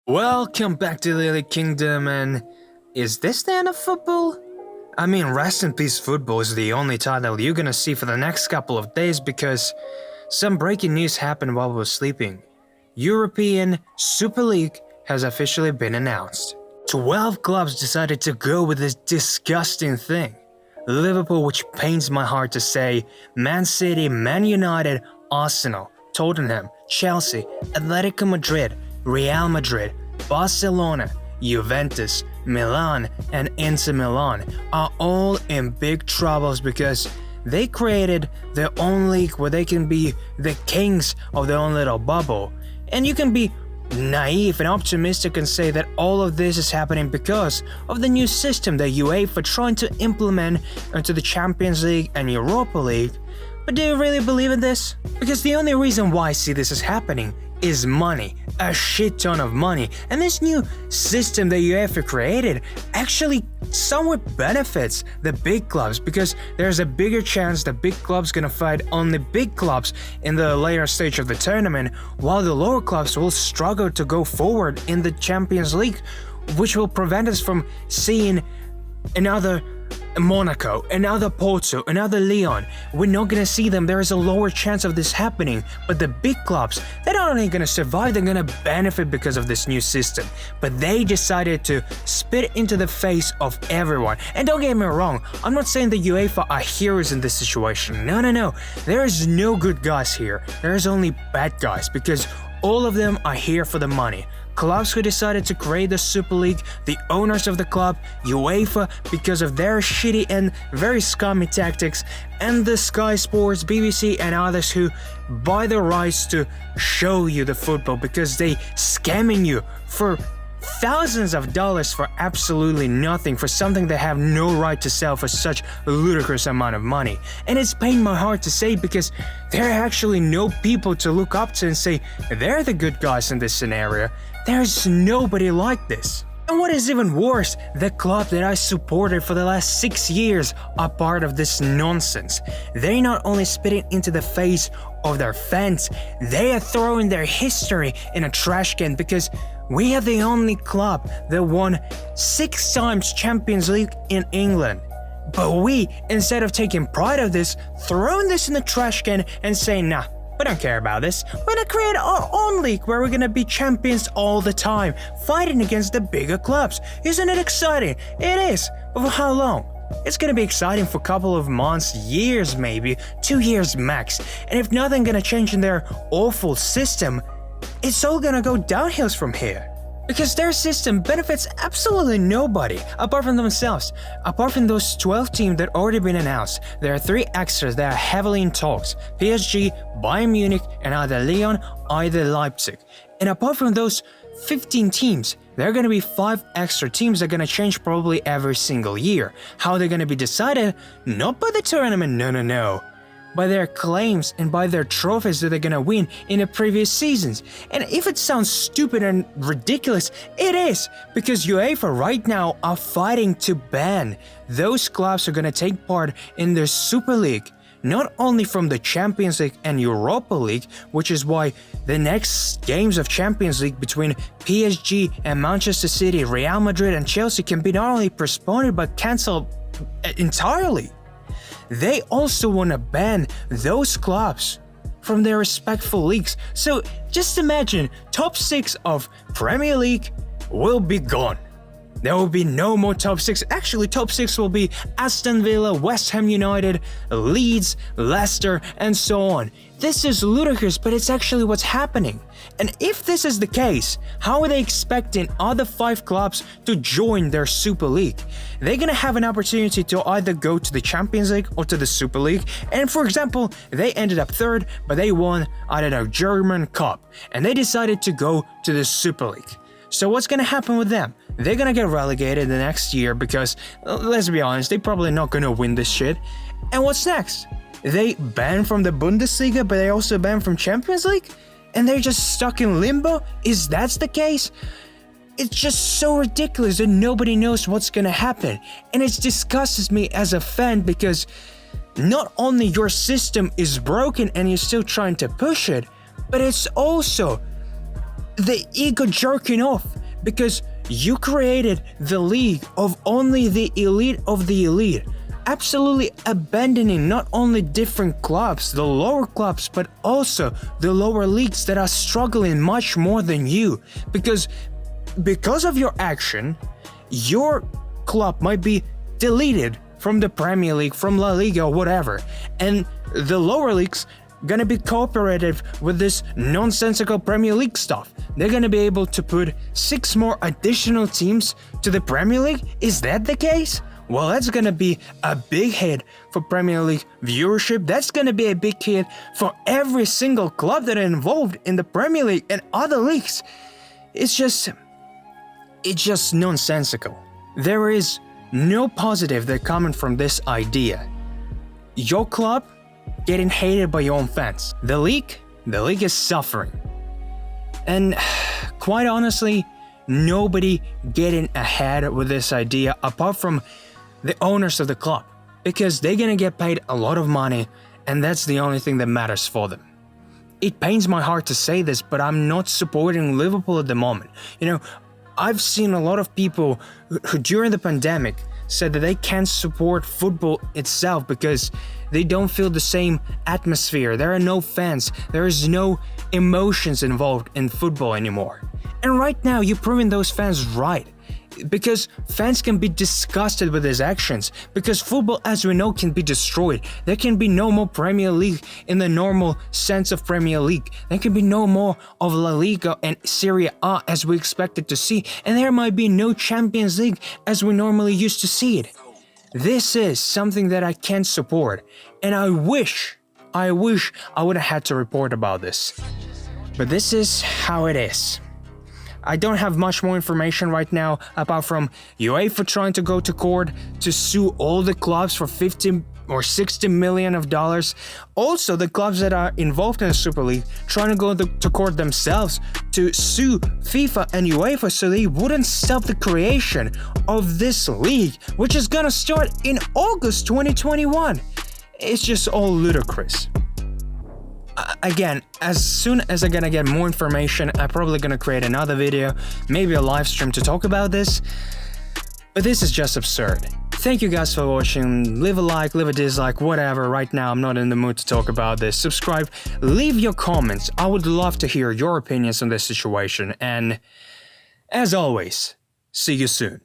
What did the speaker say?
Welcome back to Lily Kingdom, and is this the end of football? I mean, rest in peace football is the only title you're gonna see for the next couple of days because some breaking news happened while we were sleeping. European Super League has officially been announced. 12 clubs decided to go with this disgusting thing. Liverpool, which pains my heart to say, Man City, Man United, Arsenal, Tottenham, Chelsea, Atletico Madrid, Real Madrid, Barcelona, Juventus, Milan, and Inter Milan are all in big troubles because they created their own league where they can be the kings of their own little bubble. And you can be naive and optimistic and say that all of this is happening because of the new system that UEFA trying to implement into the Champions League and Europa League. But do you really believe in this? Because the only reason why I see this is happening is money, a shit ton of money, and this new system that UEFA created actually somewhat benefits the big clubs because there's a bigger chance that big clubs gonna fight only big clubs in the later stage of the tournament, while the lower clubs will struggle to go forward in the Champions League, which will prevent us from seeing another Monaco, another Porto, another Lyon. We're not gonna see them. There is a lower chance of this happening. But the big clubs, they're not only gonna survive, they're gonna benefit because of this new system. But they decided to spit into the face of everyone. And don't get me wrong, I'm not saying the UEFA are heroes in this situation. No. There is no good guys here. There is only bad guys because all of them are here for the money. Clubs who decided to create the Super League, the owners of the club, UEFA because of their shitty and very scummy tactics, and the Sky Sports, BBC and others who buy the rights to show you the football because they scamming you for thousands of dollars for absolutely nothing, for something they have no right to sell for such a ludicrous amount of money. And it's pained my heart to say because there are actually no people to look up to and say they're the good guys in this scenario. There's nobody like this. And what is even worse, the club that I supported for the last 6 years are part of this nonsense. They not only spitting into the face of their fans, they are throwing their history in a trash can because we are the only club that won 6 times Champions League in England. But we, instead of taking pride of this, throwing this in the trash can and saying, nah, we don't care about this. We're gonna create our own league where we're gonna be champions all the time, fighting against the bigger clubs. Isn't it exciting? It is. But for how long? It's gonna be exciting for a couple of months, years maybe, 2 years max. And if nothing gonna change in their awful system, it's all gonna go downhill from here. Because their system benefits absolutely nobody apart from themselves. Apart from those 12 teams that already been announced, there are 3 extras that are heavily in talks: PSG, Bayern Munich, and either Lyon, either Leipzig. And apart from those 15 teams, there are going to be 5 extra teams that are going to change probably every single year. How they're going to be decided? Not by the tournament, no. By their claims and by their trophies that they're gonna win in the previous seasons. And if it sounds stupid and ridiculous, it is, because UEFA right now are fighting to ban those clubs who are gonna take part in the Super League, not only from the Champions League and Europa League, which is why the next games of Champions League between PSG and Manchester City, Real Madrid and Chelsea can be not only postponed but cancelled entirely. They also want to ban those clubs from their respectful leagues. So just imagine top 6 of Premier League will be gone. There will be no more top 6. Actually, top 6 will be Aston Villa, West Ham United, Leeds, Leicester, and so on. This is ludicrous, but it's actually what's happening. And if this is the case, how are they expecting other 5 clubs to join their Super League? They're gonna have an opportunity to either go to the Champions League or to the Super League. And for example, they ended up 3rd, but they won, I don't know, German Cup. And they decided to go to the Super League. So what's gonna happen with them? They're gonna get relegated the next year because, let's be honest, they're probably not gonna win this shit. And what's next? They banned from the Bundesliga, but they also banned from Champions League? And they're just stuck in limbo? Is that the case? It's just so ridiculous that nobody knows what's gonna happen. And it disgusts me as a fan because not only your system is broken and you're still trying to push it, but it's also the ego jerking off Because you created the league of only the elite of the elite, absolutely abandoning not only different clubs, the lower clubs, but also the lower leagues that are struggling much more than you. Because of your action, your club might be deleted from the Premier League, from La Liga or whatever, and the lower leagues gonna be cooperative with this nonsensical Premier League stuff. They're gonna be able to put 6 more additional teams to the Premier League? Is that the case? Well, that's gonna be a big hit for Premier League viewership. That's gonna be a big hit for every single club that are involved in the Premier League and other leagues. It's just nonsensical. There is no positive that coming from this idea. Your club getting hated by your own fans. The league is suffering. And quite honestly, nobody getting ahead with this idea apart from the owners of the club, because they're gonna get paid a lot of money, and that's the only thing that matters for them. It pains my heart to say this, but I'm not supporting Liverpool at the moment. You know, I've seen a lot of people who during the pandemic said that they can't support football itself because they don't feel the same atmosphere. There are no fans. There is no emotions involved in football anymore. And right now, you're proving those fans right. Because fans can be disgusted with his actions. Because football, as we know, can be destroyed. There can be no more Premier League in the normal sense of Premier League. There can be no more of La Liga and Serie A as we expected to see. And there might be no Champions League as we normally used to see it. This is something that I can't support. And I wish I would have had to report about this. But this is how it is. I don't have much more information right now apart from UEFA trying to go to court to sue all the clubs for $50 or $60 million. Also, the clubs that are involved in the Super League trying to go to court themselves to sue FIFA and UEFA so they wouldn't stop the creation of this league, which is gonna start in August 2021. It's just all ludicrous. Again, as soon as I'm gonna get more information, I'm probably gonna create another video, maybe a live stream to talk about this. But this is just absurd. Thank you guys for watching. Leave a like, leave a dislike, whatever. Right now, I'm not in the mood to talk about this. Subscribe, leave your comments. I would love to hear your opinions on this situation. And as always, see you soon.